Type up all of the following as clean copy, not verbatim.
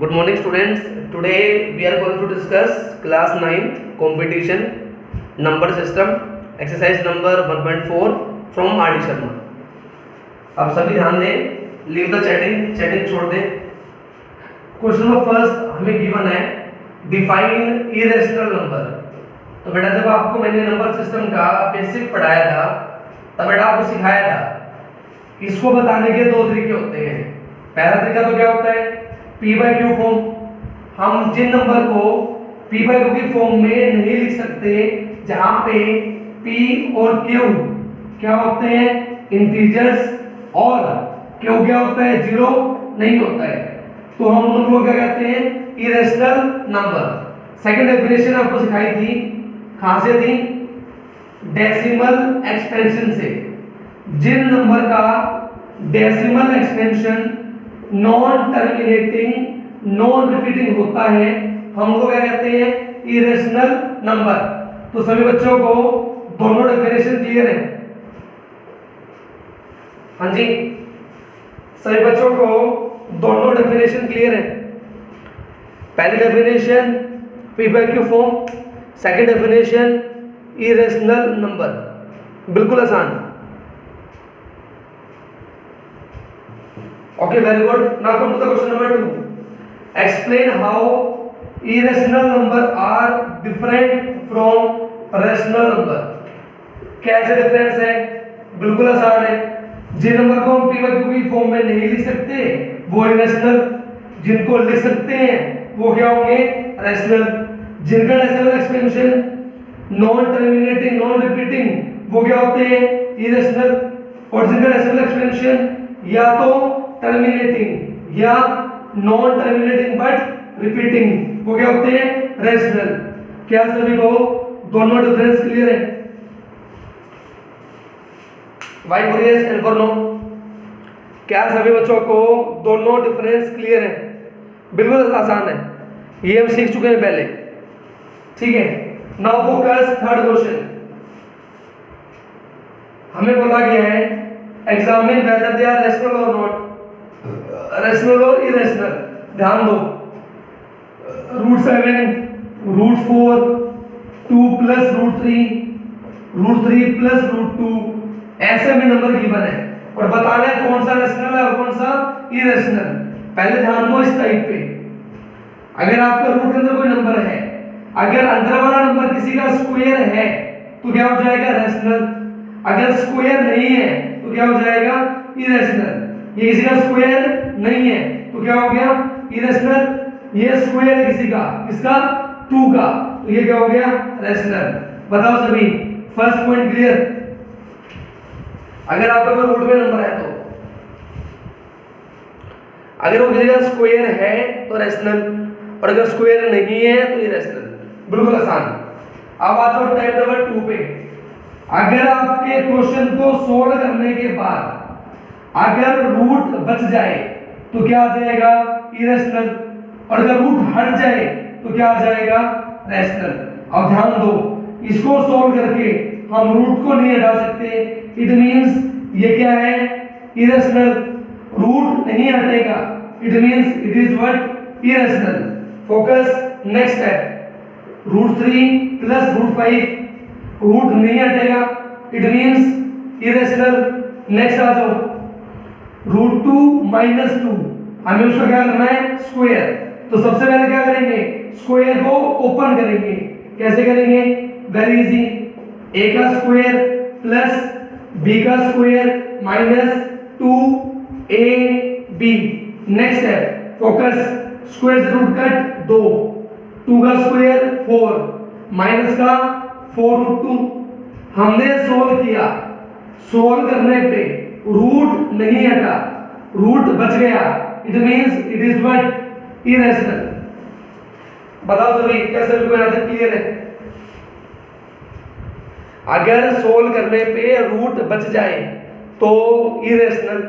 Good morning students. Today we are going to discuss class 9th competition number system exercise number 1.4 from R.D. Sharma. अब सभी ध्यान दें, leave the chatting छोड़ दें। Question number first हमें given है define irrational number. तो बेटा जब आपको मैंने नंबर सिस्टम का बेसिक पढ़ाया था तब बेटा आपको सिखाया था इसको बताने के दो तरीके होते हैं। पहला तरीका तो क्या होता है P by Q फॉर्म। हम जिन नंबर को P by Q की फॉर्म में नहीं लिख सकते जहां पे P और Q क्या होते हैं इंटीजर्स और Q क्या होता है जीरो नहीं होता है, तो हम उनको क्या कहते हैं इरेशनल नंबर। सेकंड डेफिनेशन आपको सिखाई थी, कहां से थी? डेसिमल एक्सपेंशन से। जिन नंबर का decimal expansion non terminating non repeating होता है हम लोग क्या कहते हैं इरेशनल नंबर। तो सभी बच्चों को दोनों डेफिनेशन क्लियर है? हाँ जी, सभी बच्चों को दोनों डेफिनेशन क्लियर है? पहली definition P by Q form, second definition irrational number. बिल्कुल आसान। Okay, very good. Now come to the question number 2. Explain how irrational number are different from rational number. कैसे डिफरेंस है? बिल्कुल आसान है। जिन नंबर को हम P by Q की फॉर्म में नहीं लिख सकते वो इरेशनल, जिनको लिख सकते हैं वो क्या होंगे रैशनल। जिनका decimal expansion non terminating non repeating वो क्या होते हैं इरेशनल, और जिनका डेसिमल एक्सपेंशन या तो टर्मिनेटिंग या नॉन टर्मिनेटिंग बट रिपीटिंग वो क्या होते हैं रैशनल। क्या सभी को दोनों डिफरेंस क्लियर है? Y for yes and for no? क्या सभी बच्चों को दोनों डिफरेंस क्लियर है? बिल्कुल आसान है, ये हम सीख चुके हैं पहले। ठीक है, नाउ फोकस थर्ड क्वेश्चन। हमें बोला गया है examine whether they are rational और नॉट, रैशनल और इरेशनल। ध्यान दो, √7 √4 2 प्लस √3 प्लस √2 ऐसे में नंबर गिवन है और बताना है कौन सा रैशनल है और कौन सा इरेशनल। पहले ध्यान दो इस टाइप पे, अगर आपका रूट के अंदर कोई नंबर है, अगर अंदर वाला नंबर किसी का स्क्वायर है तो क्या हो जाएगा रैशनल, अगर स्क्वायर नहीं है तो क्या हो जाएगा इरेशनल। ये किसी का स्क्वायर नहीं है तो क्या हो गया इरेशनल। ये स्क्वायर है किसी का, किसका 2 का, तो ये क्या हो गया रैशनल। बताओ सभी, फर्स्ट पॉइंट क्लियर? अगर आपका कोई रूट में नंबर है तो अगर वो किसी का स्क्वायर है तो रैशनल और अगर स्क्वायर नहीं है तो इरेशनल। बिल्कुल आसान। अब आ जाओ टाइप नंबर 2 पे। अगर आपके क्वेश्चन को सोल्व करने के बाद अगर रूट बच जाए तो क्या आ जाएगा इरेशनल, और अगर रूट हट जाए तो क्या आ जाएगा रैशनल। अब ध्यान दो, इसको सोल्व करके हम रूट को नहीं हटा सकते, इट मींस ये क्या है इरेशनल। रूट नहीं हटेगा, it means it is what irrational. Focus next step, √3 plus √5 root नहीं हटेगा, इट मींस इरेशनल। नेक्स्ट आ जाओ, √2 माइनस 2 हमें उसका क्या करना है स्क्वायर। तो सबसे पहले क्या करेंगे स्क्वायर को ओपन करेंगे। कैसे करेंगे? वेरी इजी, a का स्क्वायर प्लस b का स्क्वायर माइनस 2ab। नेक्स्ट है फोकस, स्क्वायर से रूट कट 2, 2 का स्क्वायर 4 माइनस का 4√2। हमने सोल्व किया, सोल्व करने पे रूट नहीं हटा, रूट बच गया, it means it is what irrational. बताओ सभी, कैसे बिल्कुल यहां तक क्लियर है? अगर सोल्व करने पे रूट बच जाए तो इरेशनल,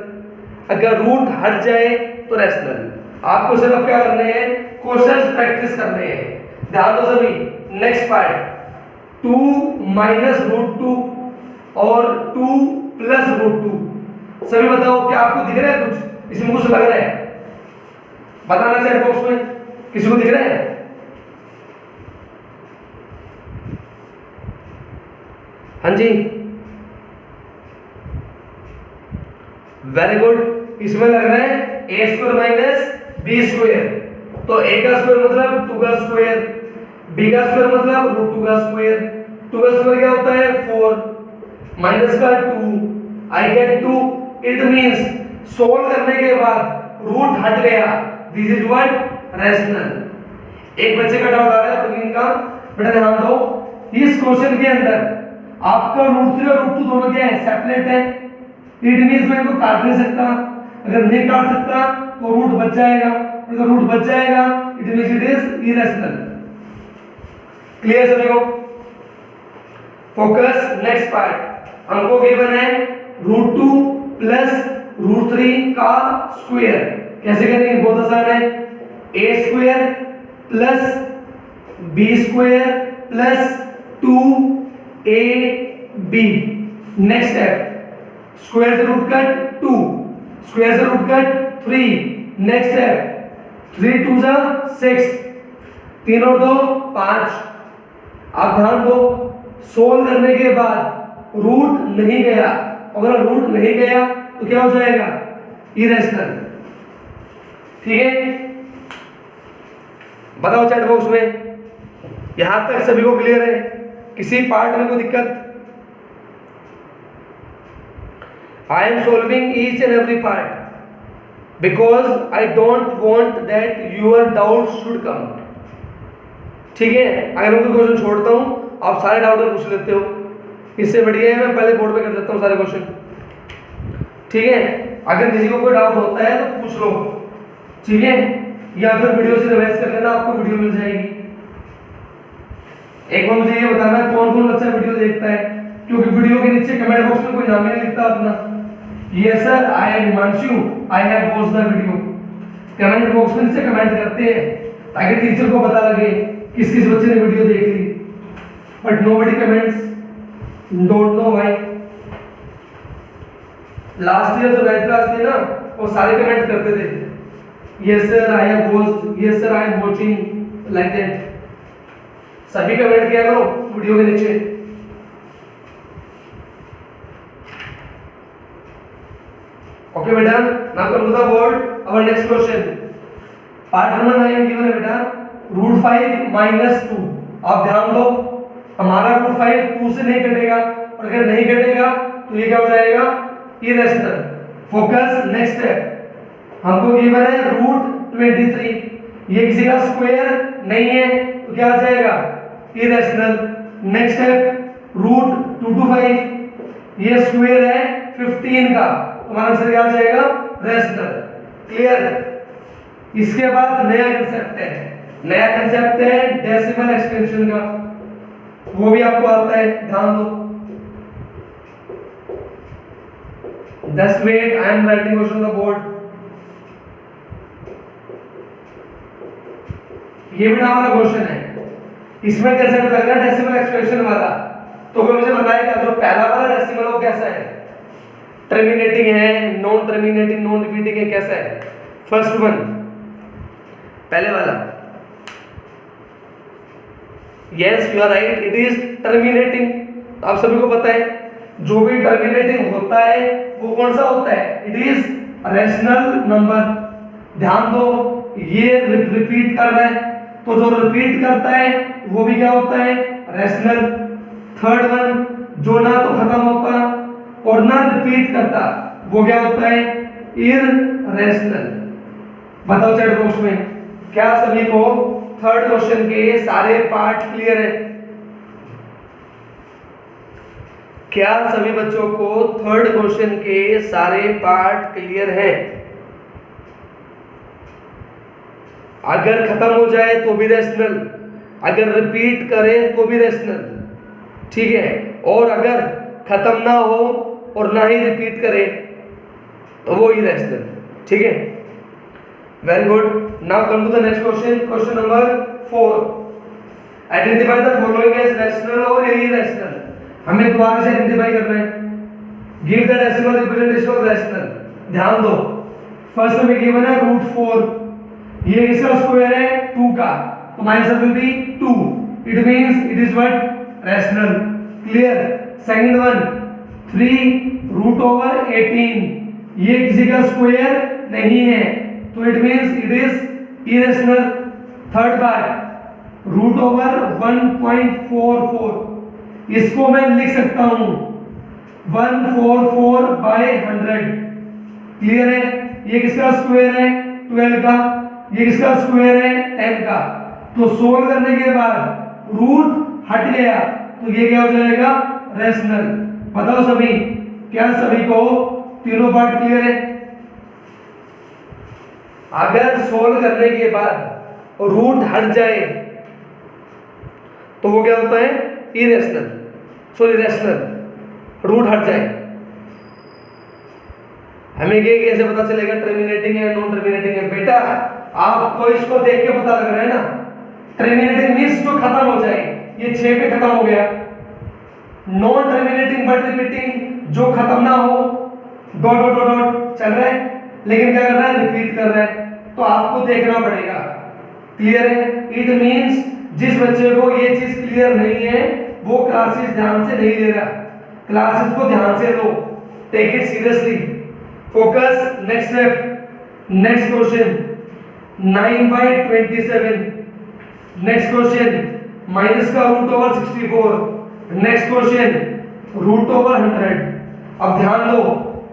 अगर रूट हट जाए तो रैशनल। आपको सिर्फ क्या करने हैं क्वेश्चंस प्रैक्टिस करने हैं। ध्यान दो सभी, नेक्स्ट पार्ट 2 माइनस √2 और 2 प्लस √2। सभी बताओ क्या आपको दिख रहा है कुछ, इसमें कुछ लग रहा है? बताना चैट बॉक्स में, किसी को दिख रहा है? हाँ जी, वेरी गुड। इसमें लग रहा है A square minus B square, तो ए का स्क्वायर मतलब 2 का स्क्वायर, बी का स्क्वायर मतलब रूट 2 का स्क्वायर। 2 का स्क्वायर क्या होता है? 4 माइनस का 2, I get 2। It means solve करने के बाद रूट हट गया, दिस इज व्हाट? रैशनल। एक बच्चे का डाउट आ रहा है प्रवीण का, बेटा ध्यान दो, इस क्वेश्चन के अंदर आपका रूट 3 और रूट 2 दोनों क्या है? सेपरेट है। इट मींस मैं इनको काट नहीं सकता, अगर नहीं काट सकता तो रूट बच जाएगा, अगर रूट बच जाएगा it means it is irrational. Clear सभी को? Focus next part. हमको गिवन है रूट 2 प्लस रूट 3 का स्क्वायर। कैसे करेंगे? बहुत आसान है, A square plus B square plus 2 A B. Next step, square से रूट कट 2, स्क्वायर से रूट कट 3। नेक्स्ट स्टेप 3 2 जा 6, 3 और 2 5। आप ध्यान दो, सोल्व करने के बाद रूट नहीं गया, अगर रूट नहीं गया तो क्या हो जाएगा? इरेशनल। ठीक है, बताओ चैट बॉक्स में, यहां तक सभी को क्लियर है? किसी पार्ट में कोई दिक्कत? I am solving each and every part because I don't want that your doubts should come. ठीक है, अगर मैं कोई क्वेश्चन छोड़ता हूँ आप सारे डाउट में पूछ लेते हो, इससे बढ़िया है मैं पहले बोर्ड पे कर देता हूँ सारे क्वेश्चन। ठीक है, अगर किसी को कोई डाउट होता है तो पूछ लो, ठीक है, या फिर वीडियो से रिवाइज कर लेना, आपको वीडियो मिल जाएगी। एक बार मुझे ये बताना कौन कौन बच्चा वीडियो देखता है, क्योंकि वीडियो के नीचे कमेंट बॉक्स में कोई नाम नहीं लिखता अपना। Yes sir, I am Himanshu, I have watched the video। Comment box में नीचे कमेंट करते हैं ताकि टीचर को पता लगे किस किस बच्चे ने वीडियो देख ली, but nobody comments, don't know why। Last year जो 9th क्लास थी ना, वो सारे कमेंट करते थे, yes sir I have watched, yes sir I am watching, like that। सभी कमेंट किया करो वीडियो के नीचे। ओके बेटा, now come to the board, our next question. Part number 9 given है बेटा, रूट 5 माइनस 2। आप ध्यान दो, हमारा रूट 5 2 से नहीं कटेगा, और अगर नहीं कटेगा तो ये क्या हो जाएगा? इरेशनल। Focus next step. हमको गिवन है रूट 23, ये किसी का स्क्वायर नहीं है तो क्या आ जाएगा? Irrational. Next step, root 2 to 5, ये स्क्वायर है 15 का, हमारा आंसर क्या आ जाएगा? रैशनल। क्लियर? इसके बाद नया कंसेप्ट है, नया कंसेप्ट है डेसिमल एक्सपेंशन का, वो भी आपको आता है, ध्यान दो। Just wait, I am writing question on the board। ये भी हमारा क्वेश्चन है, इसमें कंसेप्ट लग रहा है डेसिमल एक्सपेंशन वाला, तो कोई मुझे बताएगा जो पहला वाला डेसिमल वो कैसा है? टर्मिनेटिंग है, नॉन टर्मिनेटिंग, नॉन रिपीटिंग है, कैसा है? फर्स्ट वन, पहले वाला। Yes you are right, it is terminating. आप सभी को पता है जो भी टर्मिनेटिंग होता है वो कौन सा होता है? It is rational number. ध्यान दो, ये रिपीट कर रहा है, तो जो रिपीट करता है वो भी क्या होता है? रैशनल। थर्ड वन, जो ना तो खत्म होता और ना रिपीट करता, वो क्या होता है? इररेशनल। बताओ चैट बॉक्स में, क्या सभी को थर्ड क्वेश्चन के सारे पार्ट क्लियर है? क्या सभी बच्चों को थर्ड क्वेश्चन के सारे पार्ट क्लियर है? अगर खत्म हो जाए तो भी रैशनल, अगर रिपीट करे तो भी रैशनल, ठीक है, और अगर खत्म ना हो और ना ही रिपीट करे तो वो इरेशनल। ठीक है, very good. Now come to the next question, question number 4। Identify the following as rational और इरेशनल। हमें दोबारा से आइडेंटिफाई करना है। Give the decimal representation of rational. ध्यान दो, फर्स्ट में गिवन है रूट 4, ये इसका स्क्वायर है 2 का, तो my answer will be 2. It means it is what? Rational. Clear? Second one, 3 root over 18. ये किसी का स्क्वायर नहीं है, तो it means it is irrational. Third part, root over 1.44, इसको मैं लिख सकता हूं 144 by 100. क्लियर है? ये किसका स्क्वायर है? 12 का. ये किसका स्क्वायर है? 10 का. तो सोल्व करने के बाद रूट हट गया, तो ये क्या हो जाएगा? रेशनल. बताओ सभी, क्या सभी को तीनों पार्ट क्लियर है? अगर सोल्व करने के बाद रूट हट जाए तो वो क्या होता है? इरेशनल. Sorry rational. रूट हट जाए. हमें ये कैसे पता चलेगा टर्मिनेटिंग है नॉन टर्मिनेटिंग है? बेटा आपको इसको देख के पता लग रहा है ना. टर्मिनेटिंग मींस जो खत्म हो जाए. ये 6 पे खत्म हो गया. नॉन टर्मिनेटिंग बट रिपीटिंग, जो खत्म ना हो, डॉट डॉट डॉट डॉट चल रहा है, लेकिन क्या कर रहा है? रिपीट कर रहा है. तो आपको देखना पड़ेगा. क्लियर है? इट मींस जिस बच्चे को ये चीज क्लियर नहीं है वो क्लासेस ध्यान से नहीं ले रहा. क्लासेस को ध्यान से लो. Take it seriously. Focus. Next step. Next question 9/27. Next question minus का root over 64. Next question root over 100. अब ध्यान दो,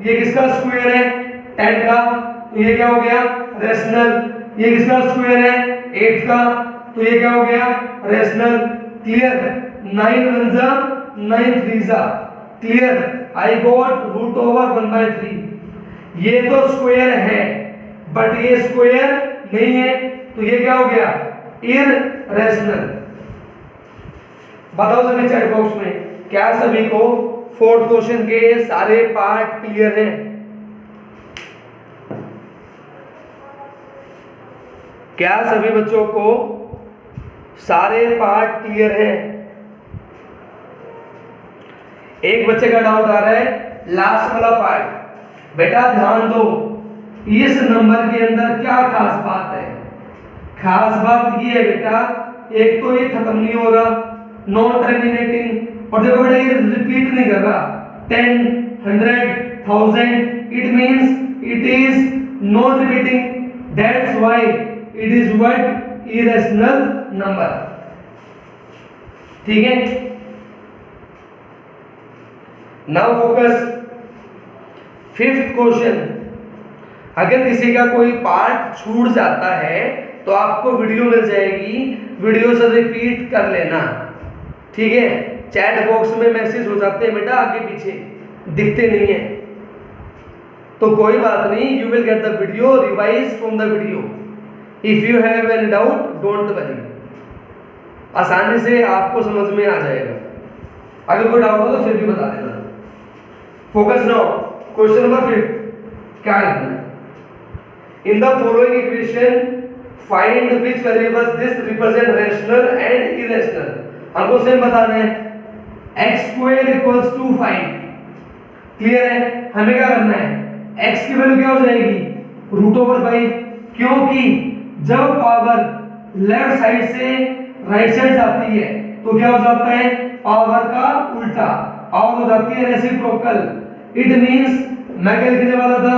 ये किसका स्क्वायर है? 10 का, तो ये क्या हो गया? रेशनल. ये किसका स्क्वायर है? 8 का, तो ये क्या हो गया? रेशनल. क्लियर? 9 1 जा 9 3 जा. Clear? I got root over 1/3. ये तो स्क्वायर है बट ये स्क्वायर नहीं है, तो ये क्या हो गया? इररेशनल. बताओ सभी चैट बॉक्स में, क्या सभी को फोर्थ क्वेश्चन के सारे पार्ट क्लियर हैं? क्या सभी बच्चों को सारे पार्ट क्लियर हैं? एक बच्चे का डाउट आ रहा है लास्ट वाला पार्ट. बेटा ध्यान दो, इस नंबर के अंदर क्या खास बात है? खास बात ये है बेटा, एक तो ये खत्म नहीं हो रहा, नॉन टर्मिनेटिंग, और देखो बेटा ये रिपीट नहीं कर रहा. 10 100 1000, it means it is not repeating. That's why it is what? Irrational number. ठीक है? Now focus. फिफ्थ क्वेश्चन, अगर किसी का कोई पार्ट छूट जाता है तो आपको वीडियो मिल जाएगी, वीडियो से रिपीट कर लेना. ठीक है? चैट बॉक्स में मैसेज हो जाते हैं बेटा, आगे पीछे दिखते नहीं है, तो कोई बात नहीं. You will get the video, revise from the video. If you have any doubt don't worry. आसानी से आपको समझ में आ जाएगा. अगर कोई डाउट हो तो फिर भी बता देना. Focus now. क्वेश्चन नंबर 5 क्या लिखना है? In the following equation find which variables this represent rational and irrational. हमको सेम बताना है. x² = 5. क्लियर है? हमें क्या करना है? x की वैल्यू क्या हो जाएगी? √5. क्योंकि जब पावर लेफ्ट साइड से राइट साइड जाती है तो क्या हो जाता है? पावर का उल्टा. पावर हो जाती है रेसिप्रोकल. इट मींस मैं क्या लिखने वाला था?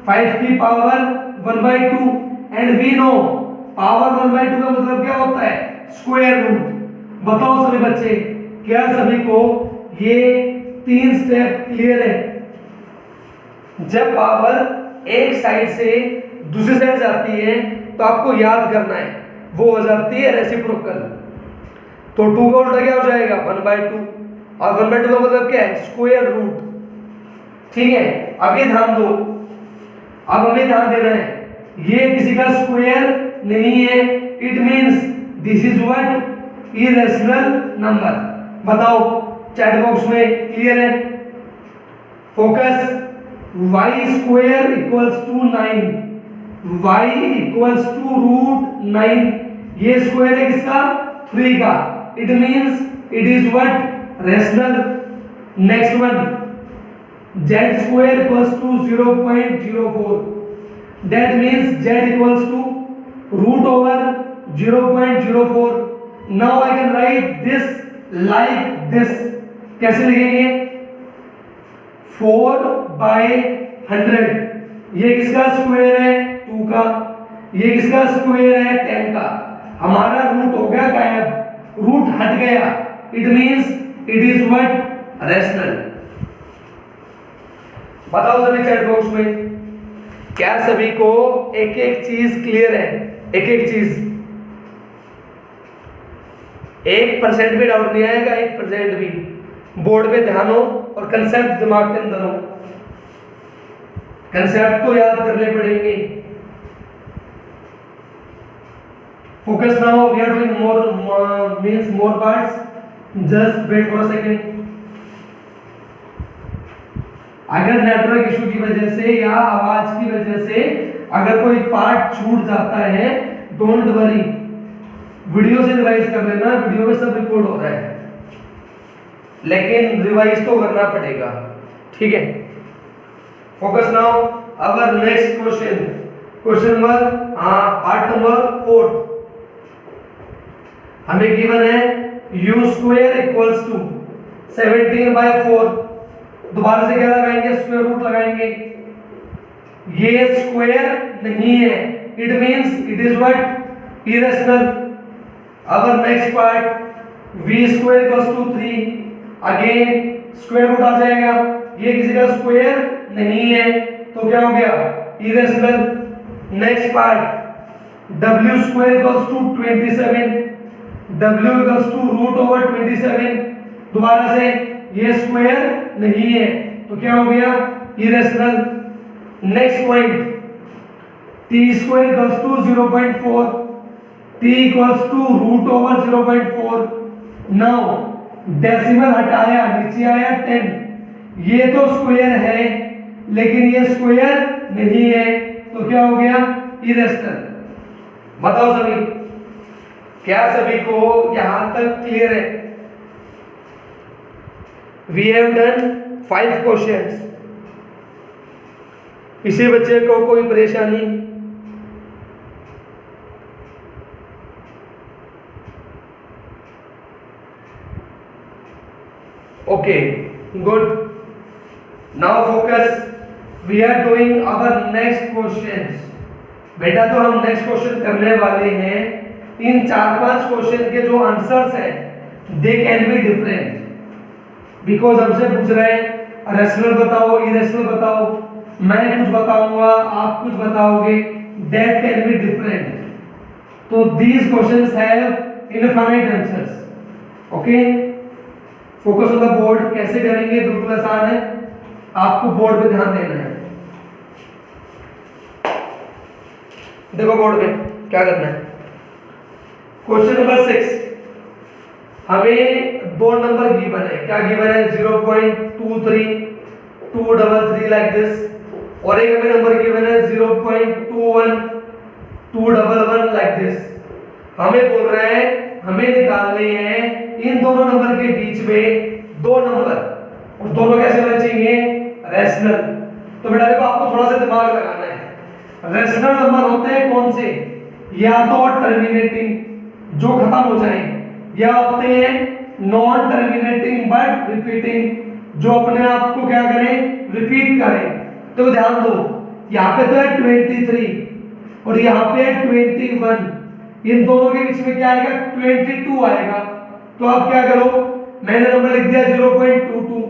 5 की power 1/2, and we know power 1/2 का मतलब क्या होता है? Square root. बताओ सभी बच्चे, क्या सभी को ये 3 स्टेप क्लियर है? जब पावर एक साइड से दूसरी साइड जाती है तो आपको याद करना है, वो हो जाती है रेसिप्रोकल. तो 2 का उल्टा क्या हो जाएगा? 1/2, और 1/2 का मतलब क्या है? Square root. ठीक है? अब ये ध्यान दो, अब हमें ध्यान देना है, ये किसी का स्क्वायर नहीं है. It means this is what? Irrational number. बताओ चैट बॉक्स में, क्लियर है? फोकस. y² = 9. y = √9. ये स्क्वायर है किसका? 3 का. It means it is what? Rational. Next one, z² = 0.04. that means z = root over 0.04. Now I can write this like this. कैसे लिखेंगे? 4/100. ये किसका स्क्वायर है? 2 का. ये किसका स्क्वायर है? 10 का. हमारा रूट हो गया गायब, रूट हट गया. It means it is what? Rational. बताओ सभी चैट बॉक्स में, क्या सभी को एक एक चीज क्लियर है? एक एक चीज. 1% भी डाउट नहीं आएगा, 1% भी. बोर्ड पे ध्यान हो और कंसेप्ट दिमाग के अंदर हो. कंसेप्ट तो याद करने पड़ेंगे. Focus now. We are doing more parts. Just wait for a second. अगर नेटवर्क इशू की वजह से या आवाज की वजह से अगर कोई पार्ट छूट जाता है, डोंट वरी, वीडियो से रिवाइज कर लेना. वीडियो में सब रिकॉर्ड हो रहा है, लेकिन रिवाइज तो करना पड़ेगा. ठीक है. Focus now. Our next question, question number part number 4. हमें गिवन है u स्क्वायर इक्वल्स टू 17/4. दोबारा से क्या लगाएंगे? स्क्वायर रूट लगाएंगे. ये स्क्वायर नहीं है, it means it is what? Irrational. Our next part, v square equals to 3. Again square root आ जाएगा. ये किसी का स्क्वायर नहीं है, तो क्या हो गया? Irrational. Next part, w square equals to 27. w equals to root over 27. दोबारा से ये स्क्वायर नहीं है, तो क्या हो गया? Irrational. Next point, t square equals to 0.4. t equals to root over 0.4. Now decimal हटाया, नीचे आया 10. ये तो स्क्वायर है, लेकिन ये स्क्वायर नहीं है, तो क्या हो गया? इरेशनल. बताओ सभी, क्या सभी को यहां तक क्लियर है? We have done 5 questions. किसी बच्चे को कोई परेशानी? Okay, good. Now focus. We are doing our next questions. बेटा जो हम नेक्स्ट क्वेश्चन करने वाले हैं, इन 4-5 क्वेश्चन के जो आंसर्स हैं, they can be different. Because हमसे पूछ रहे हैं रैशनल बताओ, इरेशनल बताओ. मैं कुछ बताऊंगा, आप कुछ बताओगे. That can be different. तो these questions have infinite answers. Okay. Focus on the board. कैसे करेंगे? बिल्कुल आसान है. आपको बोर्ड पे ध्यान देना है. देखो बोर्ड पे क्या करना है. Question number 6. हमें 2 नंबर गिवन है. क्या गिवन है? 0.23, 233 लाइक दिस. और एक हमें नंबर गिवन है 0.21, 211 लाइक दिस. हमें बोल रहा है हमें निकालने हैं इन दोनों नंबर के बीच में 2 नंबर, और दोनों कैसे होने चाहिए? रैशनल. तो बेटा देखो, आपको थोड़ा सा दिमाग लगाना है. रैशनल नंबर होते हैं कौन से? या तो टर्मिनेटिंग, जो खत्म हो जाए, या होते हैं नॉन टर्मिनेटिंग बट रिपीटिंग, जो अपने आप को क्या करें? रिपीट करें. तो ध्यान दो, यहाँ पे तो है 23 और यहाँ पे है 21. इन दोनों के बीच में क्या आएगा? 22 आएगा. तो आप क्या करो? मैंने नंबर लिख दिया 0.22.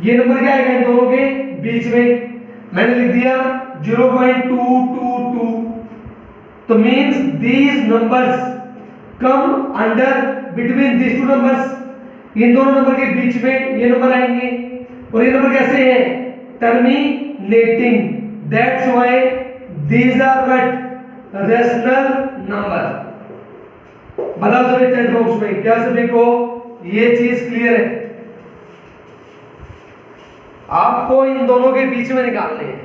ये नंबर क्या आएगा इन दोनों के बीच में? मैंने लिख दिया 0.222. तो means these numbers come under between these two numbers. इन दोनों नंबर के बीच में ये नंबर आएंगे. और ये नंबर कैसे हैं? Terminating. That's why these are what? Rational number. बताओ सभी चैट बॉक्स में, क्या सभी को ये चीज क्लियर है? आपको इन दोनों के बीच में निकालने हैं.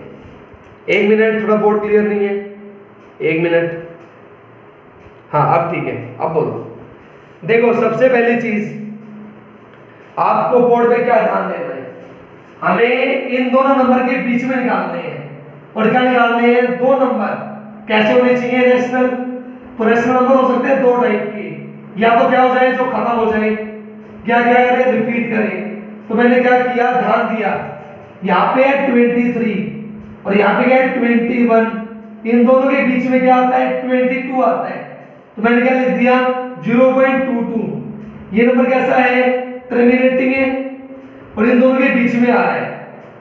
1 मिनट, थोड़ा बोर्ड क्लियर नहीं है. 1 मिनट. हाँ अब ठीक है, अब बोलो. देखो सबसे पहली चीज आपको बोर्ड पे क्या ध्यान देना है? हमें इन दोनों नंबर के बीच में निकालने हैं. और क्या निकालने हैं? 2 नंबर. कैसे होने चाहिए रेशनल? तो रेशनल नंबर हो सकते हैं दो टाइप के, या तो क्या हो जाए जो खत्म हो जाए, क्या क्या करें रिपीट करें। तो मैंने क्या किया, ध्यान दिया, यहाँ पे है 23 और यहाँ पे क्या है 21, इन दोनों के बीच में क्या आता है 22 आता है। तो मैंने क्या लिख दिया 0.22। ये नंबर कैसा है, टर्मिनेटिंग है और इन दोनों के बीच में आ रहा है।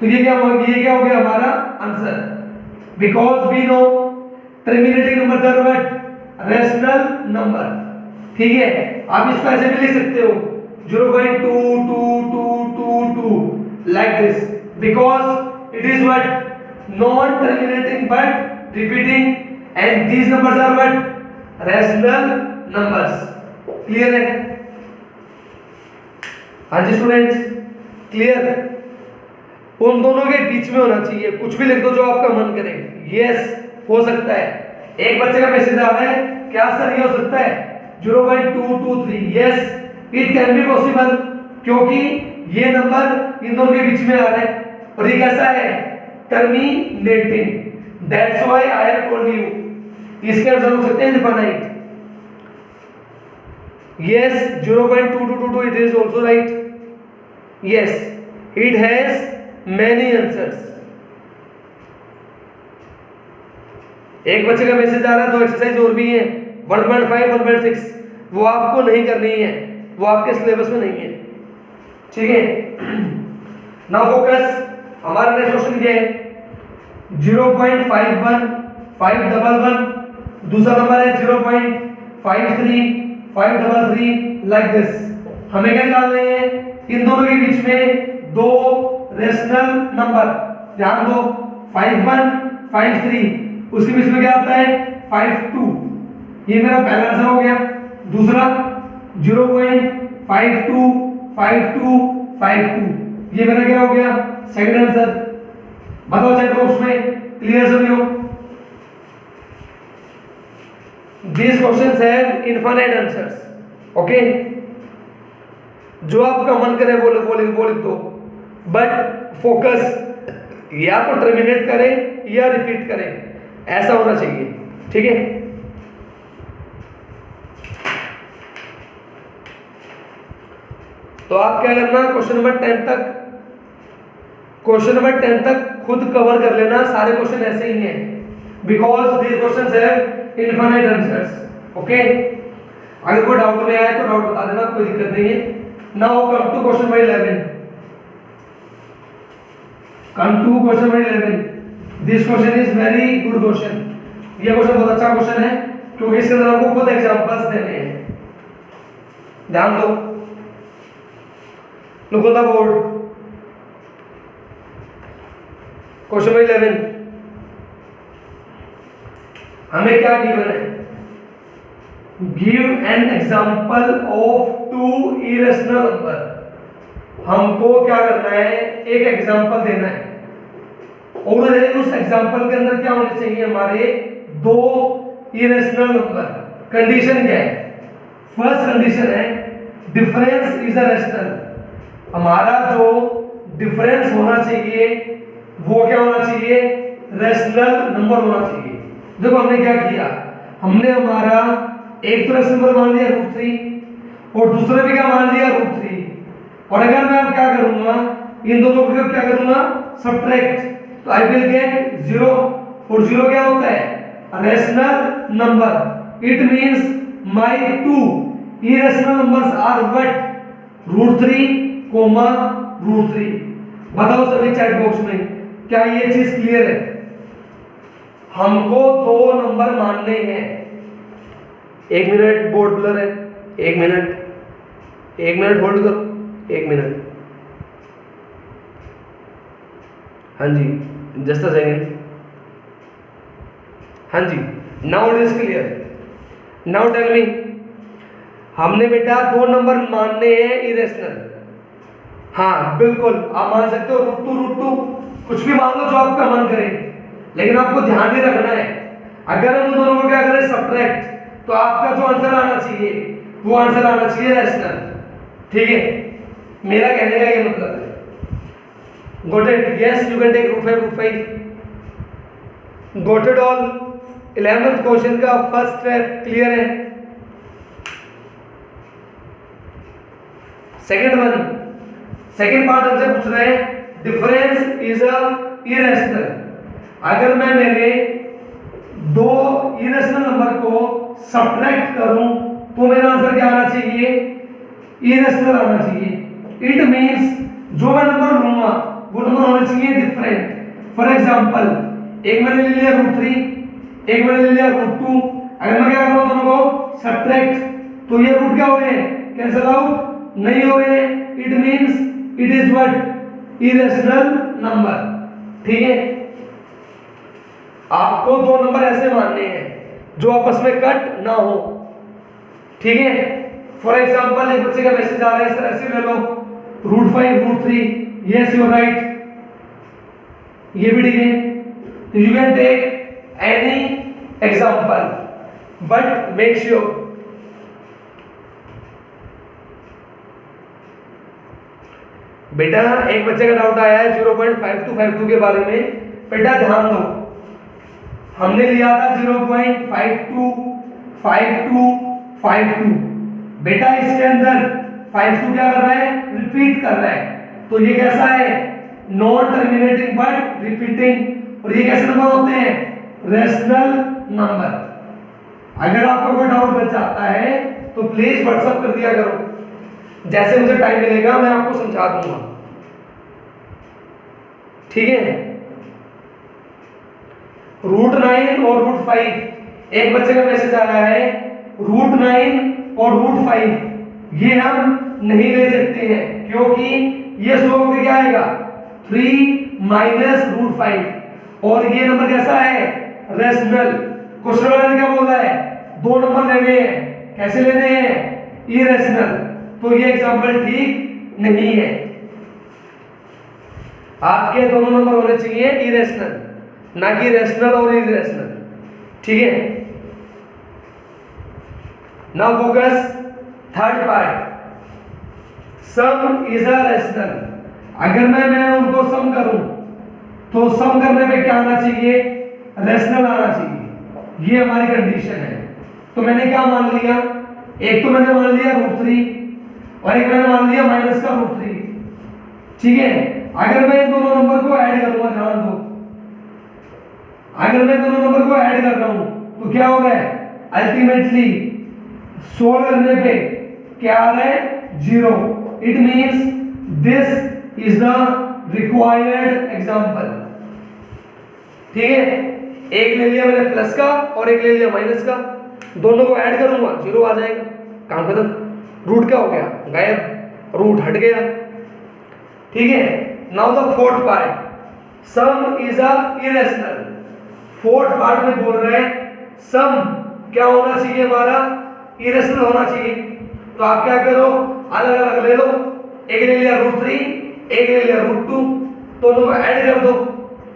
तो ये क्या हो गया हमारा answer, because we know terminating number are what rational number. ठीक है, आप इसको ऐसे भी लिख सकते हो 0.2222 like this, because it is what non terminating but repeating and these numbers are what rational numbers. Clear है? हाँ जी स्टूडेंट्स, क्लियर? उन दोनों के बीच में होना चाहिए, कुछ भी लिख दो जो आपका मन करे। यस हो सकता है, एक बच्चे का मैसेज आ रहा है, क्या सर ये हो सकता है 0.223? Yes it can be possible, क्योंकि ये नंबर इन दोनों के बीच में आ रहा है और ये कैसा है terminating, that's why I have told you इसके आंसर हो सकते हैं infinite. Yes, 0.2222 it is also right. Yes, it has many answers. एक बच्चे का मैसेज आ रहा है, दो एक्सरसाइज और भी है 1.5 1.6, वो आपको नहीं करनी है, वो आपके सिलेबस में नहीं है। ठीक है, नाउ फोकस, हमारा नेक्स्ट क्वेश्चन क्या है 0.51 511, दूसरा नंबर है 0.53 533 लाइक दिस। हमें क्या निकालने हैं, इन दोनों के बीच में दो रेशनल नंबर, ध्यान दो 51 53, उसके बीच में क्या आता है 52, ये मेरा पहला आंसर हो गया। दूसरा 0.52 52 52, ये मेरा क्या हो गया सेकंड आंसर। बताओ चैट बॉक्स में, क्लियर सभी हो? These questions have infinite answers. Okay? जो आपका मन करे वो लिख दो, बट फोकस या तो टर्मिनेट करे या रिपीट करे, ऐसा होना चाहिए। ठीक है, तो आप क्या करना, क्वेश्चन नंबर 10 तक खुद कवर कर लेना, सारे क्वेश्चन ऐसे ही हैं, because these questions have infinite answers. Okay, अगर कोई डाउट में आए तो डाउट बता देना, कोई दिक्कत नहीं है। Now come to question number 11। This question is very good question. ये क्वेश्चन बहुत अच्छा क्वेश्चन है, क्योंकि इसके अंदर आपको खुद एग्जांपल्स देने हैं। ध्यान दो, look on the board. Question number 11, हमें क्या गिवन है, give an example of two irrational number. हमको क्या करना है, एक एग्जांपल देना है और उस एग्जांपल के अंदर क्या होने चाहिए हमारे दो इरेशनल नंबर। कंडीशन क्या है, फर्स्ट कंडीशन है डिफरेंस इज अ रेशनल। हमारा जो डिफरेंस होना चाहिए वो क्या होना चाहिए, रेशनल नंबर होना चाहिए। देखो हमने क्या किया, हमने हमारा एक तो रेशनल नंबर मान लिया √3 और दूसरा भी क्या मान लिया √3, और अगर मैं अब क्या करूंगा, इन दोनों को क्या करूंगा सब्ट्रैक्ट, तो आई विल गेट 0, और 0 क्या होता है rational number. It means my two irrational numbers are what √3, √3। बताओ सभी चैट बॉक्स में, क्या ये चीज क्लियर है? हमको दो नंबर मानने हैं। एक मिनट, बोर्ड ब्लर है, एक मिनट होल्ड करो, 1 मिनट। हाँ जी, जस्ट अ सेकेंड। हाँ जी, now it is clear. Now tell me, हमने बेटा दो नंबर मानने हैं इरेशनल। हाँ बिल्कुल, आप मान सकते हो √2 कुछ भी मान लो जो आपका मन करे, लेकिन आपको ध्यान भी रखना है, अगर हम दोनों को क्या करें सब्ट्रैक्ट, तो आपका जो आंसर आना चाहिए वो आंसर आना चाहिए रेशनल। ठीक है, मेरा कहने का ये मतलब है। Got it? Yes, you can take √5 √5। Got it all? 11th question का फर्स्ट स्टेप क्लियर है। सेकंड पार्ट हमसे पूछ रहे हैं डिफरेंस इज अ इरेशनल। अगर मैं मेरे दो इरेशनल नंबर को सब्ट्रैक्ट करूं तो मेरा आंसर क्या आना चाहिए? इरेशनल आना चाहिए। इट मींस जो मैं नंबर लूंगा वो नंबर होना चाहिए डिफरेंट। फॉर एग्जांपल, एक मैंने ले लिया √3, एक मैंने ले लिया √2। अगर मैं क्या कर रहा हूं दोनों को सब्ट्रैक्ट, तो ये रूट क्या हो गए? कैंसिल आउट नहीं हो गए। It means it is what? Irrational number. ठीक है, आपको दो नंबर ऐसे मानने हैं जो आपस में कट ना हो। ठीक है, फॉर एग्जांपल एक बच्चे का मैसेज आ रहा है, इस तरह से ले लो √5 √3, यस यू राइट, ये भी ठीक है। तो you can take any example but make sure बेटा, एक बच्चे का डाउट आया है 0.5252 के बारे में। बेटा ध्यान दो, हमने लिया था 0.525252। बेटा इसके अंदर 52 क्या कर रहा है? रिपीट कर रहा है। तो ये कैसा है? Non terminating but repeating. और ये कैसे नंबर होते हैं? Rational number. अगर आपको कोई डाउट बच जाता है तो प्लीज व्हाट्सएप कर दिया करो, जैसे मुझे टाइम मिलेगा मैं आपको समझा दूंगा। ठीक है, √9 और √5, एक बच्चे का मैसेज आया है √9 और √5 ये हम नहीं ले सकते हैं क्योंकि ये सो के क्या आएगा? 3 माइनस √5। और ये नंबर कैसा है? रेशनल। क्वेश्चन वाले ने क्या बोला है? दो नंबर लेने हैं। कैसे लेने हैं? इरेशनल। तो ये एग्जांपल ठीक नहीं है। आपके दोनों नंबर होने चाहिए इरेशनल, ना कि रेशनल और इरेशनल। ठीक है, now focus third part, some is a rational. अगर मैं उनको सम करूं तो सम करने पे क्या आना चाहिए? रेशनल आना चाहिए। ये हमारी कंडीशन है। तो मैंने क्या मान लिया? एक तो मैंने मान लिया √3 और एक मैंने मान लिया माइनस का √3। ठीक है, अगर मैं इन दोनों नंबर को ऐड करूंगा, ध्यान दो, अगर मैं दोनों नंबर को ऐड कर रहा हूं तो क्या हो रहा है? अल्टीमेटली सोल्व करने पे क्या आ रहा है? 0। It means this is the required example. ठीक है, एक ले लिया मैंने प्लस का और एक ले लिया माइनस का, दोनों को ऐड करूंगा 0 आ जाएगा, काम खत्म। रूट क्या हो गया? गायब, रूट हट गया। ठीक है, now the fourth part, some is a irrational. Fourth part में बोल रहे हैं सम क्या होना चाहिए? हमारा इरेशनल होना चाहिए। तो आप क्या करो? अलग अलग ले लो, एक ले लिया √3, एक ले लिया √2, दोनों को ऐड कर दो,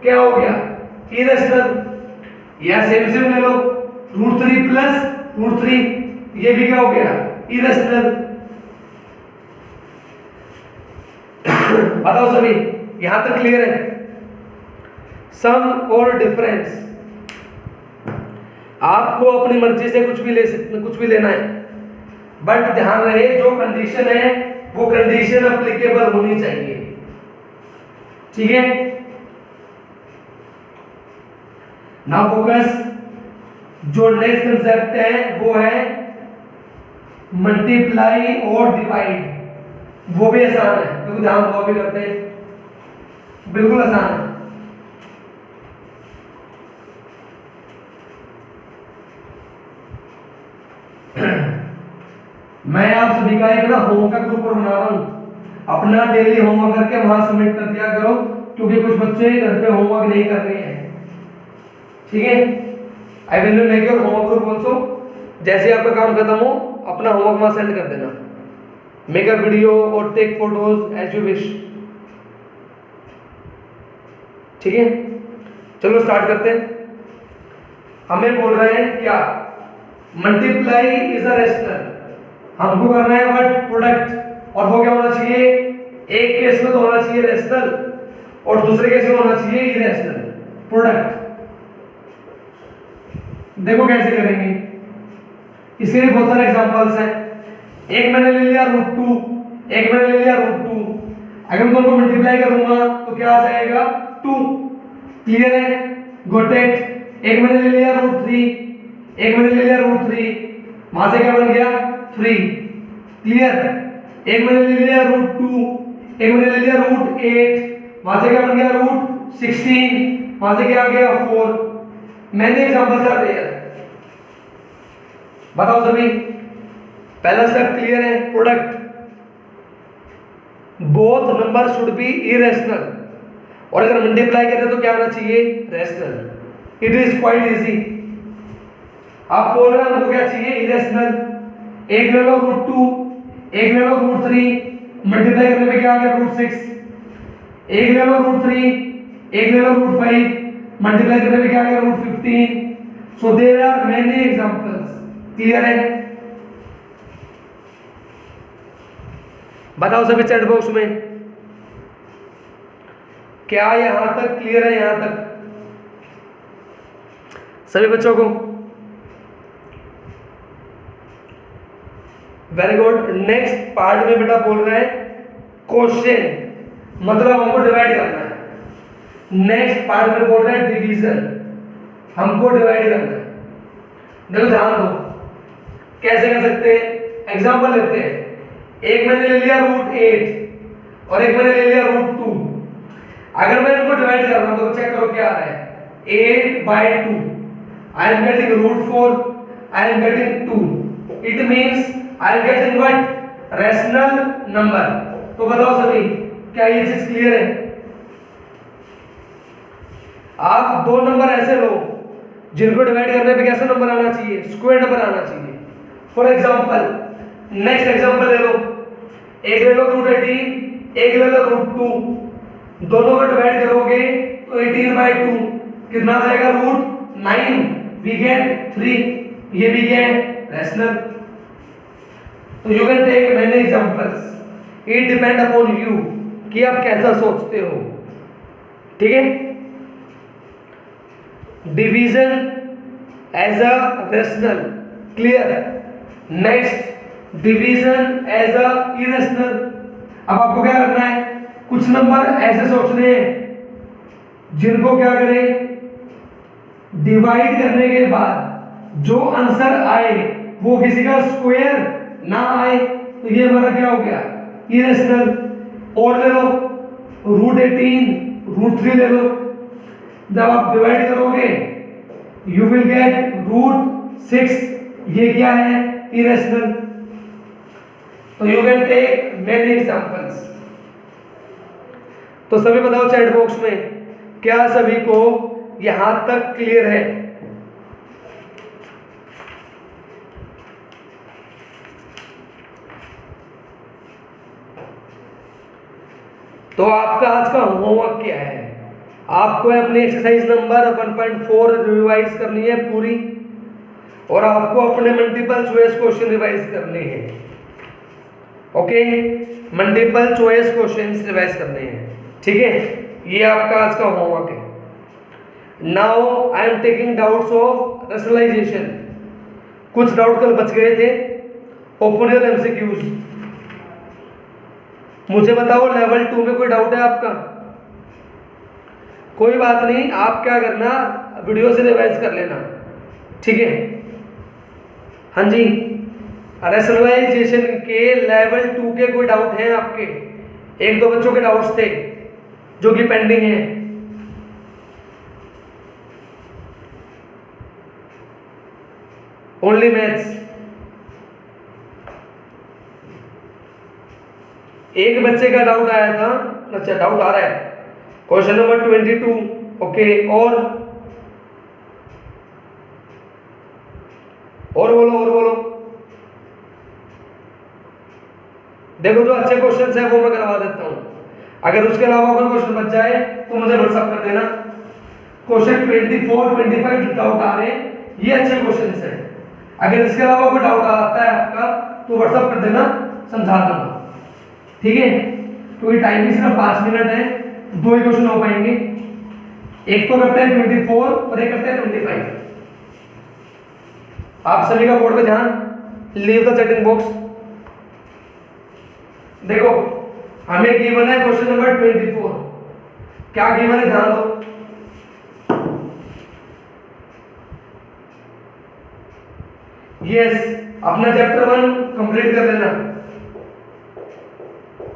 क्या हो गया? इरेशनल। या सेम ले लो √3 प्लस √3, ये भी क्या हो गया? इरेशनल। बताओ सभी, यहां तक क्लियर है? सम और डिफरेंस आपको अपनी मर्जी से कुछ भी ले सकते, कुछ भी लेना है, बट ध्यान रहे जो कंडीशन है वो कंडीशन एप्लीकेबल होनी चाहिए। ठीक है, नाउ फोकस, जो नेक्स्ट कंसेप्ट है वो है मल्टीप्लाई और डिवाइड। वो भी आसान है, तो ध्यान दो, भी करते हैं, बिल्कुल आसान है। मैं आप सभी का एक ना होमवर्क का ग्रुप बना रहा हूं, अपना डेली होमवर्क करके वहां सबमिट कर दिया करो, क्योंकि कुछ बच्चे घर पे होमवर्क नहीं कर रहे हैं। ठीक है, I will make your homework group also. जैसे आपका काम खत्म हो अपना होमवर्क वहां सेंड कर देना, मेक अ वीडियो और take photos as you wish. ठीक है, चलो स्टार्ट करते हैं। हमें बोल रहे हैं क्या? Multiply is a rational. हमको करना है व्हाट? प्रोडक्ट। और वो क्या होना चाहिए? एक केस में तो होना चाहिए रेशनल और दूसरे केस में होना चाहिए इरेशनल। प्रोडक्ट देखो कैसे करेंगे, इसके लिए बहुत सारे एग्जांपल्स हैं। एक मैंने ले लिया √2, एक मैंने ले लिया √2, अगर मैं दोनों को मल्टीप्लाई करूंगा तो क्या आ जाएगा 2। क्लियर है, गॉट इट। एक मैंने ले लिया √3, एक मैंने ले लिया √3, वहां से क्या बन गया 3। क्लियर। एक मैंने ले लिया √2, एक मैंने ले लिया √8, वहां से क्या बन गया √16, वहां से क्या आ गया 4। मैंने एग्जांपल्स आर देयर। बताओ सभी, पहला स्टेप क्लियर है, product. Both number should be irrational, और अगर मल्टीप्लाई करें तो क्या होना चाहिए rational. It is quite easy. आप बोल रहे हैं हमको क्या चाहिए इरेशनल। एक ले लो √2, एक ले लो √3, मल्टीप्लाई करने पे क्या आ गया √6। एक ले लो √3, एक ले लो √5, मल्टीप्लाई करने पे क्या आ गया √15। So there are many examples. Clear है? बताओ सभी चैट बॉक्स में, क्या यहां तक क्लियर है? यहां तक सभी बच्चों को वेरी गुड। नेक्स्ट पार्ट में बेटा बोल रहे हैं क्वेश्चन, मतलब हमको डिवाइड करना है। नेक्स्ट पार्ट में बोल रहे हैं डिवीजन, हमको डिवाइड करना है। देखो ध्यान दो, कैसे कर सकते हैं, एग्जांपल लेते हैं। एक मैंने ले लिया √8 और एक मैंने ले लिया √2। अगर मैं इनको डिवाइड कर रहा हूं तो चेक करो क्या आ रहा है, 8/2। I am getting √4, I am getting 2। It means I am getting what rational number. तो बताओ सभी, क्या ये चीज क्लियर है? आप दो नंबर ऐसे लो जिनको डिवाइड करने पे कैसा नंबर आना चाहिए, स्क्वायर नंबर आना चाहिए। फॉर एग्जांपल, नेक्स्ट एग्जांपल ले लो, एक ले लो √18, एक ले लो √2। दोनों को डिवाइड करोगे तो 18/2 कितना आ जाएगा √9। वी गेट 3, ये भी क्या है रैशनल। तो you can take many examples, it depend upon you कि आप कैसा सोचते हो। ठीक है, division as a rational, clear. Next division as a irrational. अब आपको क्या करना है, कुछ नंबर ऐसे सोचने हैं जिनको क्या करें, डिवाइड करने के बाद जो आंसर आए वो किसी का स्क्वायर ना आए, तो ये हमारा क्या हो गया इरेशनल। और ले लो √18, √3 ले लो। जब आप डिवाइड करोगे यू विल गेट √6, ये क्या है इरेशनल। तो you can take many examples. तो सभी बताओ चैट बॉक्स में, क्या सभी को यहां तक क्लियर है? तो आपका आज का होमवर्क क्या है? आपको अपनी एक्सरसाइज नंबर 1.4 रिवाइज करनी है पूरी, और आपको अपने मल्टीपल चॉइस क्वेश्चन रिवाइज करने हैं। Okay, multiple choice questions revise करने हैं। ठीक है, ये आपका आज का होमवर्क है। Now I am taking doubts of rationalisation. कुछ डाउट कल बच गए थे। Open your MCQs. मुझे बताओ लेवल 2 में कोई डाउट है आपका? कोई बात नहीं, आप क्या करना, वीडियो से रिवाइज कर लेना। ठीक है, हाँ जी। रैशनलाइजेशन के लेवल 2 के कोई डाउट हैं आपके? एक दो बच्चों के डाउट्स थे जो कि पेंडिंग है। Only maths. एक बच्चे का डाउट आया था, अच्छा डाउट आ रहा है, क्वेश्चन नंबर 22। ओके, और बोलो। देखो जो अच्छे क्वेश्चंस हैं वो मैं करवा देता हूं। अगर उसके अलावा कोई क्वेश्चन बच जाए तो मुझे व्हाट्सएप कर देना। क्वेश्चन 24, 25 डाउट आ रहे हैं, ये अच्छे क्वेश्चंस हैं। अगर इसके अलावा कोई डाउट आता है आपका तो व्हाट्सएप कर देना, समझा दूंगा। ठीक है, क्योंकि टाइम भी सिर्फ 5 मिनट है, 2 ही क्वेश्चन हो पाएंगे। एक तो करते हैं 24 और एक करते हैं 25। आप सभी का बोर्ड पे ध्यान, लीव द चैटिंग बॉक्स। देखो हमें गिवन है क्वेश्चन नंबर 24, क्या गिवन है ध्यान दो। यस, अपना चैप्टर 1 कंप्लीट कर लेना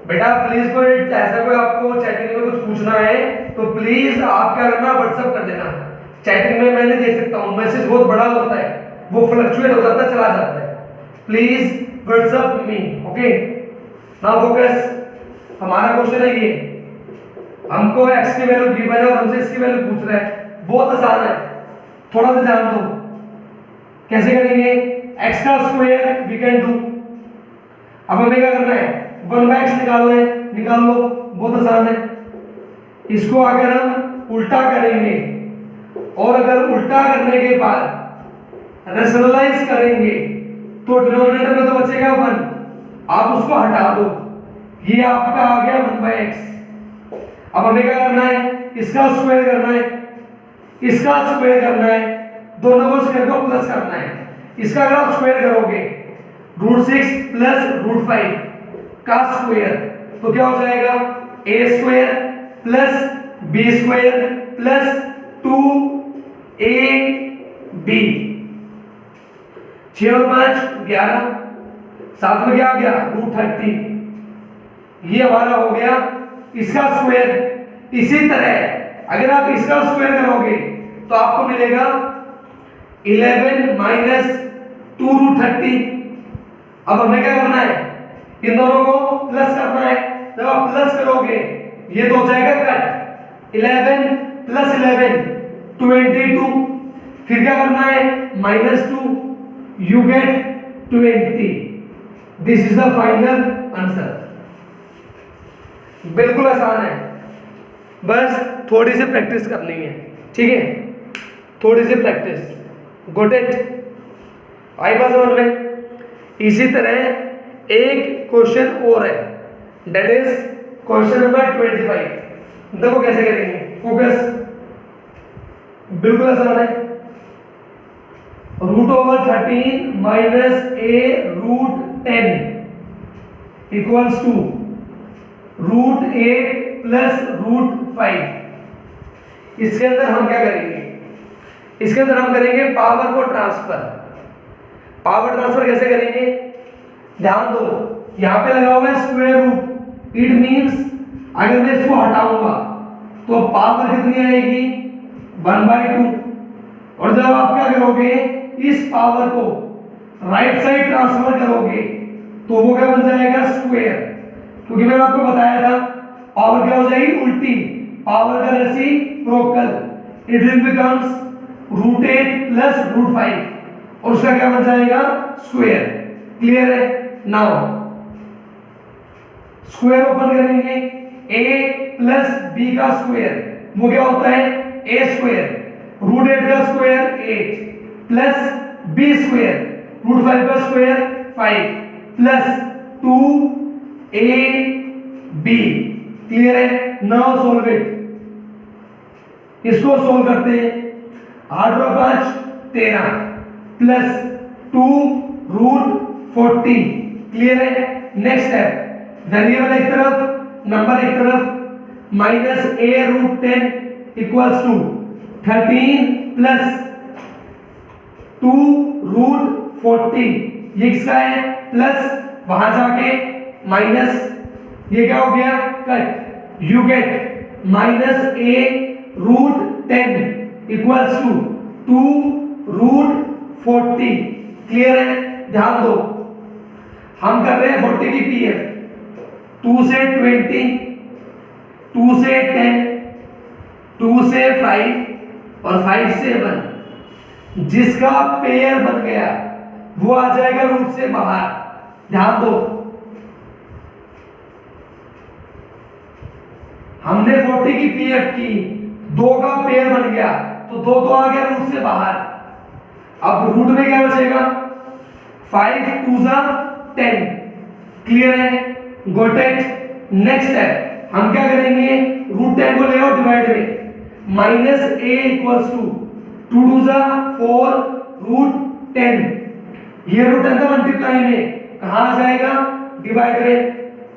बेटा। प्लीज कोई ऐसा कोई आपको चैटिंग में कुछ पूछना है तो प्लीज आप क्या करना, व्हाट्सएप कर देना। चैटिंग में मैं नहीं देख सकता हूँ, मैसेज बहुत बड़ा होता है, वो फ्लक्चुएट हो जाता है, चला जाता है। Please WhatsApp me, okay. Now focus, हमारा क्वेश्चन है ये, हमको x की वैल्यू गिवन है और हमसे इसकी वैल्यू पूछ रहा है। बहुत आसान है, थोड़ा सा ध्यान दो। कैसे करेंगे, x का स्क्वायर वी कैन डू। अब हमें क्या करना है, 1/x निकालना है, निकाल लो, बहुत आसान है। इसको अगर हम उल्टा करेंगे और अगर उल्टा करने के बाद रेशनलाइज करेंगे तो डिनोमिनेटर में तो बचेगा 1, आप उसको हटा दो, ये आपका आ गया 1/x। अब हमें क्या करना है, इसका स्क्वायर करना है, इसका स्क्वायर करना है, दोनों को स्क्वायर को प्लस करना है। इसका अगर आप स्क्वायर करोगे √6 प्लस √5 का स्क्वायर तो क्या हो जाएगा, a square plus b square plus 2ab। 6 और 5 11, साथ में क्या आ गया √30, ये हमारा हो गया इसका स्क्वायर। इसी तरह अगर आप इसका स्क्वायर करोगे तो आपको मिलेगा 11 माइनस 2√30। अब हमें क्या करना है, इन दोनों को प्लस करना है। जब आप प्लस करोगे ये तो हो जाएगा कट, 11 प्लस 11 22, फिर क्या करना है -2, you get 20। This is the final answer. बिल्कुल आसान है, बस थोड़ी सी प्रैक्टिस करनी है, ठीक है, थोड़ी सी प्रैक्टिस। गॉट इट, आई बात समझ में। इसी तरह एक क्वेश्चन और है, दैट इज क्वेश्चन नंबर 25। देखो कैसे करेंगे, फोकस, बिल्कुल आसान है। √13 minus a√10 equals to √8 plus √5। इसके अंदर हम क्या करेंगे, इसके अंदर हम करेंगे पावर को ट्रांसफर। पावर ट्रांसफर कैसे करेंगे, ध्यान दो, यहां पे लगा हुआ है स्क्वायर रूट, इट मींस अगर मैं इसको हटाऊंगा तो पावर कितनी आएगी, 1/2। और जब आप क्या करोगे, इस पावर को राइट साइड ट्रांसफर करोगे तो वो क्या बन जाएगा, स्क्वायर। क्योंकि मैंने आपको बताया था पावर क्या हो जाएगी, उल्टी, पावर का reciprocal, it will becomes √8 plus √5 और उसका क्या बन जाएगा, स्क्वायर। क्लियर है। नाउ स्क्वायर ओपन करेंगे, a प्लस b का स्क्वायर वो क्या होता है, a स्क्वायर, √8 का स्क्वायर 8 प्लस b स्क्वायर, √5 का स्क्वायर 5 प्लस 2ab। क्लियर है। नाउ सॉल्व इट, इसको सोल्व करते हैं। 8 और 5 13 प्लस 2√40। क्लियर है। नेक्स्ट स्टेप, वेरिएबल एक तरफ नंबर एक तरफ, minus a√10 equals to 13 plus 2√40। ये किसका है, प्लस, वहां जाके माइनस, ये क्या हो गया, cut, you get minus a√10 equals to 2√40। Clear है। ध्यान दो, हम कर रहे हैं 40 की पीएफ, 2 से 20, 2 से 10, 2 से 5 और 5 से 1। जिसका पेयर बन गया वो आ जाएगा रूट से बाहर। ध्यान दो, हमने 40 की पीएफ की, 2 का पेयर बन गया तो 2 तो आ गया रूट से बाहर। अब रूट में क्या बचेगा, 5 2 10। क्लियर है। Got it. नेक्स्ट स्टेप, हम क्या करेंगे, √10 को ले आओ डिवाइड में, माइनस a इक्वल्स टू 2 2 4 10, ये रूट 10 का मल्टीप्लाई में कहाँ आ जाएगा, डिवाइडेड,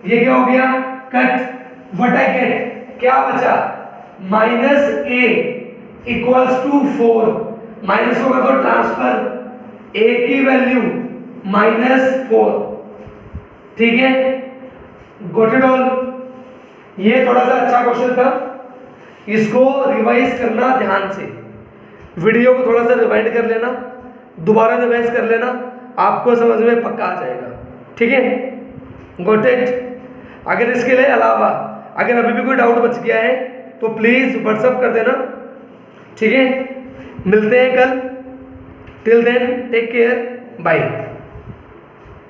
ये क्या हो गया, कट, व्हाट आई गेट, क्या बचा, -a इक्वल्स टू 4, माइनस होगा तो ट्रांसफर, a की वैल्यू -4, ठीक है, गॉट इट ऑल। ये थोड़ा सा अच्छा क्वेश्चन था, इसको रिवाइज करना ध्यान से, वीडियो को थोड़ा सा रिवाइंड कर लेना, दोबारा रिवाइज कर लेना, आपको समझ में पक्का आ जाएगा, ठीक है, गॉट इट। अगर इसके लिए अलावा अगर अभी भी कोई डाउट बच गया है तो प्लीज़ व्हाट्सअप कर देना, ठीक है, मिलते हैं कल, till then take care, bye.